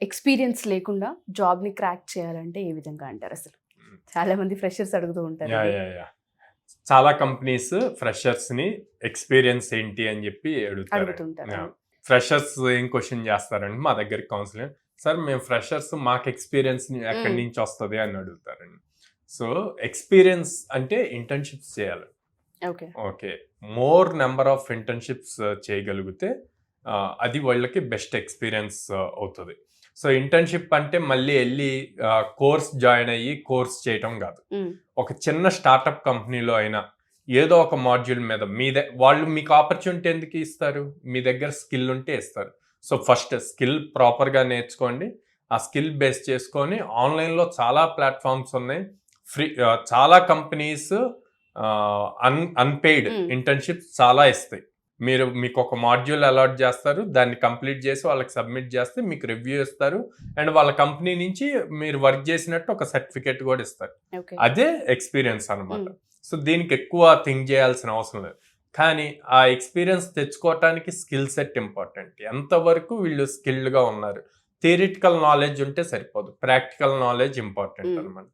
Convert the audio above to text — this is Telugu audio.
ఎక్స్పీరియన్స్ లేకుండా జాబ్ని క్రాక్ చేయాలంటే ఏ విధంగా అంటారు అసలు? చాలా మంది ఫ్రెషర్స్ అడుగుతూ ఉంటారు యా ఇది. యా యా చాలా కంపెనీస్ ఫ్రెషర్స్ ని ఎక్స్పీరియన్స్ ఏంటి అని చెప్పి అడుగుతారు. అడుగుతుంటారు. ఫ్రెషర్స్ ఏం క్వశ్చన్ చేస్తారండి మా దగ్గర కౌన్సిలింగ్, సార్ మేము ఫ్రెషర్స్ మాకు ఎక్స్పీరియన్స్ ఎక్కడి నుంచి వస్తుంది అని అడుగుతారండి. సో ఎక్స్పీరియన్స్ అంటే ఇంటర్న్షిప్స్ చేయాలి. Okay. Okay, more number of internships చేయగలిగితే అది వాళ్ళకి బెస్ట్ ఎక్స్పీరియన్స్ అవుతుంది. సో ఇంటర్న్షిప్ అంటే మళ్ళీ వెళ్ళి కోర్స్ జాయిన్ అయ్యి కోర్స్ చేయటం కాదు. ఒక చిన్న స్టార్టప్ కంపెనీలో అయినా ఏదో ఒక మాడ్యూల్ మీద వాళ్ళు మీకు ఆపర్చునిటీ ఎందుకు ఇస్తారు? మీ దగ్గర స్కిల్ ఉంటే ఇస్తారు. సో ఫస్ట్ స్కిల్ ప్రాపర్గా నేర్చుకోండి. ఆ స్కిల్ బేస్ చేసుకొని ఆన్లైన్లో చాలా ప్లాట్ఫామ్స్ ఉన్నాయి. ఫ్రీ చాలా కంపెనీస్ అన్పెయిడ్ ఇంటర్న్షిప్స్ చాలా ఇస్తాయి. మీకు ఒక మాడ్యూల్ అలాట్ చేస్తారు, దాన్ని కంప్లీట్ చేసి వాళ్ళకి సబ్మిట్ చేస్తే మీకు రివ్యూ ఇస్తారు అండ్ వాళ్ళ కంపెనీ నుంచి మీరు వర్క్ చేసినట్టు ఒక సర్టిఫికేట్ కూడా ఇస్తారు. అదే ఎక్స్పీరియన్స్ అనమాట. సో దీనికి ఎక్కువ థింక్ చేయాల్సిన అవసరం లేదు. కానీ ఆ ఎక్స్పీరియన్స్ తెచ్చుకోవటానికి స్కిల్ సెట్ ఇంపార్టెంట్. ఎంతవరకు వీళ్ళు స్కిల్డ్గా ఉన్నారు. థియరిటికల్ నాలెడ్జ్ ఉంటే సరిపోదు, ప్రాక్టికల్ నాలెడ్జ్ ఇంపార్టెంట్ అనమాట.